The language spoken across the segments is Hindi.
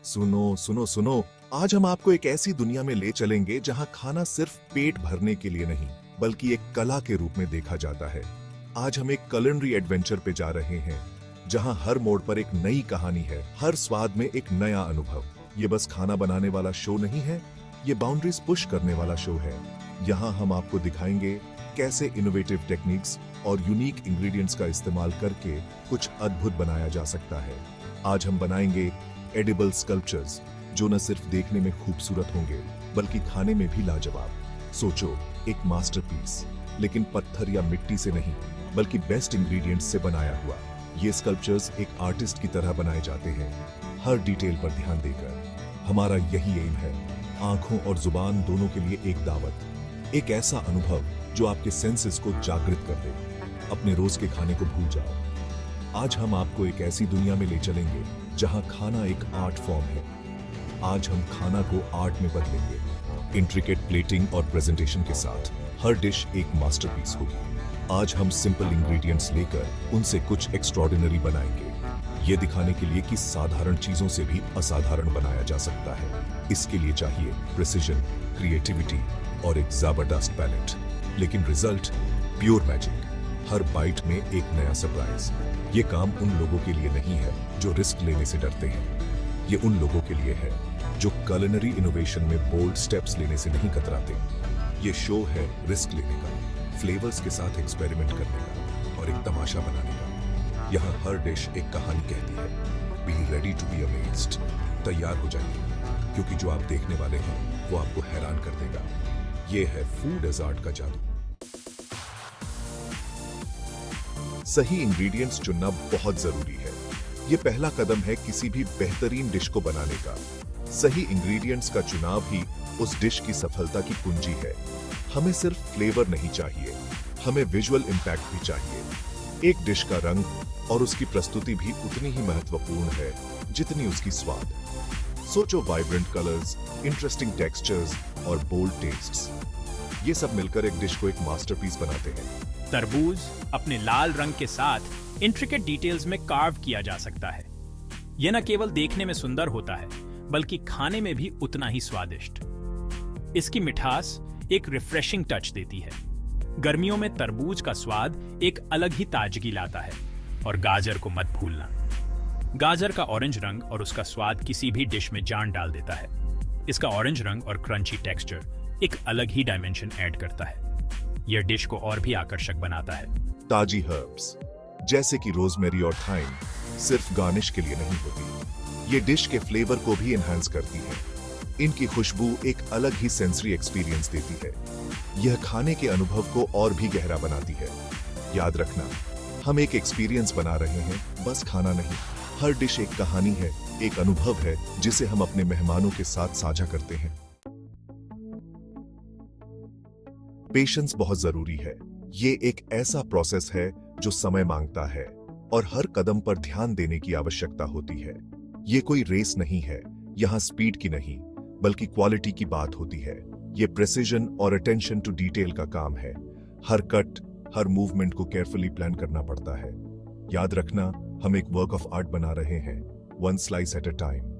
सुनो सुनो सुनो, आज हम आपको एक ऐसी दुनिया में ले चलेंगे जहां खाना सिर्फ पेट भरने के लिए नहीं बल्कि एक कला के रूप में देखा जाता है। आज हम एक culinary एडवेंचर पे जा रहे हैं जहां हर मोड़ पर एक नई कहानी है, हर स्वाद में एक नया अनुभव। ये बस खाना बनाने वाला शो नहीं है, ये बाउंड्रीज पुश करने वाला शो है। यहाँ हम आपको दिखाएंगे कैसे इनोवेटिव टेक्निक्स और यूनिक इंग्रेडिएंट्स का इस्तेमाल करके कुछ अद्भुत बनाया जा सकता है। आज हम बनाएंगे एडिबल स्कल्पचर्स जो न सिर्फ देखने में खूबसूरत होंगे बल्कि खाने में भी लाजवाब। सोचो, एक मास्टरपीस, लेकिन पत्थर या मिट्टी से नहीं बल्कि बेस्ट इंग्रेडिएंट्स से बनाया हुआ। ये स्कल्पचर्स एक आर्टिस्ट की तरह बनाए जाते हैं, हर डिटेल पर ध्यान देकर। हमारा यही एम है, आंखों और जुबान दोनों के लिए एक दावत, एक ऐसा अनुभव जो आपके सेंसेस को जागृत कर दे। अपने रोज के खाने को भूल जाओ। आज हम आपको एक ऐसी दुनिया में ले चलेंगे जहां खाना एक आर्ट फॉर्म है। आज हम खाना को आर्ट में बदलेंगे, इंट्रिकेट प्लेटिंग और प्रेजेंटेशन के साथ। हर डिश एक मास्टरपीस होगी। आज हम सिंपल इंग्रेडिएंट्स लेकर उनसे कुछ एक्स्ट्रॉर्डिनरी बनाएंगे, ये दिखाने के लिए कि साधारण चीजों से भी असाधारण बनाया जा सकता है। इसके लिए चाहिए प्रिसिजन, क्रिएटिविटी और एक जबरदस्त पैलेट, लेकिन रिजल्ट प्योर मैजिक। हर बाइट में एक नया सरप्राइज। ये काम उन लोगों के लिए नहीं है जो रिस्क लेने से डरते हैं, ये उन लोगों के लिए है जो culinary इनोवेशन में बोल्ड स्टेप्स लेने से नहीं कतराते। ये शो है रिस्क लेने का, फ्लेवर्स के साथ एक्सपेरिमेंट करने का और एक तमाशा बनाने का। यहाँ हर डिश एक कहानी कहती है। Be ready to be amazed. तैयार हो जाइए, क्योंकि जो आप देखने वाले हैं वो आपको हैरान कर देगा। ये है फूड एज आर्ट का जादू। सही इंग्रेडिएंट्स चुनना बहुत जरूरी है। ये पहला कदम है किसी भी बेहतरीन डिश को बनाने का। सही इंग्रेडिएंट्स का चुनाव ही उस डिश की सफलता की कुंजी है। हमें सिर्फ फ्लेवर नहीं चाहिए, हमें विजुअल इंपैक्ट भी चाहिए। एक डिश का रंग और उसकी प्रस्तुति भी उतनी ही महत्वपूर्ण है जितनी उसकी स्वाद। सोचो, वाइब्रेंट कलर्स, इंटरेस्टिंग टेक्सचर्स और बोल्ड टेस्ट्स, ये सब मिलकर एक डिश को एक मास्टरपीस बनाते हैं। तरबूज अपने लाल रंग के साथ इंट्रिकेट डिटेल्स में कार्व किया जा सकता है। यह न केवल देखने में सुंदर होता है बल्कि खाने में भी उतना ही स्वादिष्ट। इसकी मिठास एक रिफ्रेशिंग टच देती है। गर्मियों में तरबूज का स्वाद एक अलग ही ताजगी लाता है। और गाजर को मत भूलना। गाजर का ऑरेंज रंग और उसका स्वाद किसी भी डिश में जान डाल देता है। इसका ऑरेंज रंग और क्रंची टेक्सचर एक अलग ही डायमेंशन ऐड करता है। यह डिश को और भी आकर्षक बनाता है। ताजी हर्ब्स जैसे कि रोजमेरी और थाइम सिर्फ गार्निश के लिए नहीं होती, ये डिश के फ्लेवर को भी एनहांस करती है। इनकी खुशबू एक अलग ही सेंसरी एक्सपीरियंस देती है। यह खाने के अनुभव को और भी गहरा बनाती है। याद रखना, हम एक एक्सपीरियंस बना रहे हैं, बस खाना नहीं। हर डिश एक कहानी है, एक अनुभव है जिसे हम अपने मेहमानों के साथ साझा करते हैं। पेशेंस बहुत जरूरी है। ये एक ऐसा प्रोसेस है जो समय मांगता है और हर कदम पर ध्यान देने की आवश्यकता होती है। ये कोई रेस नहीं है, यहाँ स्पीड की नहीं बल्कि क्वालिटी की बात होती है। ये प्रेसिजन और अटेंशन टू डिटेल का काम है। हर कट, हर मूवमेंट को केयरफुली प्लान करना पड़ता है। याद रखना, हम एक वर्क ऑफ आर्ट बना रहे हैं, one slice at a time.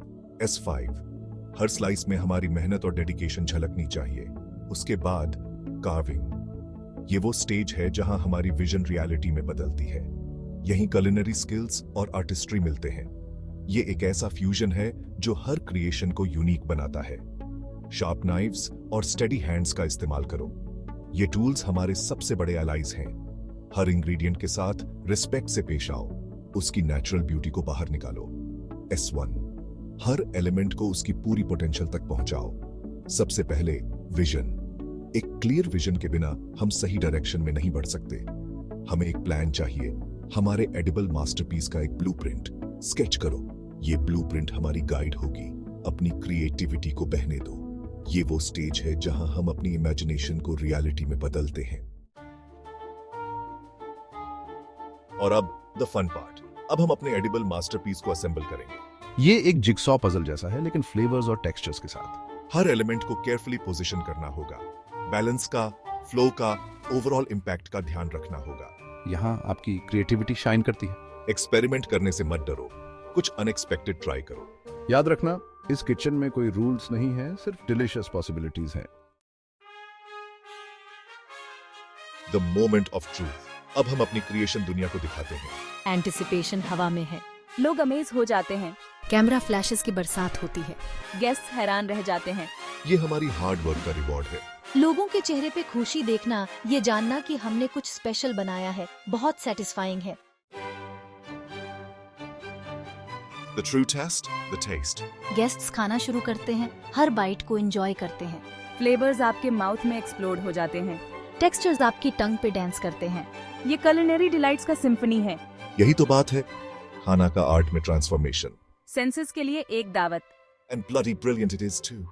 S5 her slice में हमारी मेहनत और डेडिकेशन झलकनी चाहिए। उसके बाद कार्विंग, ये वो स्टेज है जहां हमारी विजन रियलिटी में बदलती है। यहीं culinary स्किल्स और आर्टिस्ट्री मिलते हैं। ये एक ऐसा फ्यूजन है जो हर क्रिएशन को यूनिक बनाता है। शार्प नाइव्स और स्टेडी हैंड्स का इस्तेमाल करो। ये टूल्स हमारे सबसे बड़े अलाइज हैं। हर इंग्रेडिएंट के साथ रिस्पेक्ट से पेश आओ, उसकी नेचुरल ब्यूटी को बाहर निकालो। S1 हर एलिमेंट को उसकी पूरी पोटेंशियल तक पहुंचाओ। सबसे पहले विजन। एक क्लियर विजन के बिना हम सही डायरेक्शन में नहीं बढ़ सकते। हमें एक प्लान चाहिए, हमारे एडिबल मास्टरपीस का एक ब्लूप्रिंट। स्केच करो। ये ब्लूप्रिंट हमारी गाइड होगी। अपनी क्रिएटिविटी को बहने दो। ये वो स्टेज है जहां हम अपनी इमेजिनेशन को रियलिटी में बदलते हैं। और अब द फन पार्ट। अब हम अपने एडिबल मास्टरपीस को असेंबल करेंगे। ये एक जिगसॉ पजल जैसा है, लेकिन फ्लेवर्स और टेक्सचर्स के साथ। हर एलिमेंट को केयरफुली पोजीशन करना होगा। बैलेंस का, फ्लो का, ओवरऑल इंपैक्ट का ध्यान रखना होगा। यहाँ आपकी क्रिएटिविटी शाइन करती है। एक्सपेरिमेंट करने से मत डरो, कुछ अनएक्सपेक्टेड ट्राई करो। याद रखना, इस किचन में कोई रूल्स नहीं है, सिर्फ डिलीशियस पॉसिबिलिटीज हैं। The moment of truth. अब हम अपनी क्रिएशन दुनिया को दिखाते हैं। एंटिसिपेशन हवा में है। लोग अमेज हो जाते हैं। कैमरा फ्लैशेस की बरसात होती है। गेस्ट हैरान रह जाते हैं। ये हमारी हार्ड वर्क का रिवॉर्ड है। लोगों के चेहरे पे खुशी देखना, ये जानना कि हमने कुछ स्पेशल बनाया है, बहुत सेटिस्फाइंग है। The true test, the taste. Guests खाना शुरू करते हैं, हर बाइट को एंजॉय करते हैं। फ्लेवर्स आपके माउथ में एक्सप्लोड हो जाते हैं। टेक्सचर्स आपकी टंग पे डांस करते हैं। ये culinary डिलाइट्स का सिम्फनी है। यही तो बात है खाना का आर्ट में ट्रांसफॉर्मेशन। सेंसेस के लिए एक दावत। And bloody brilliant it is too.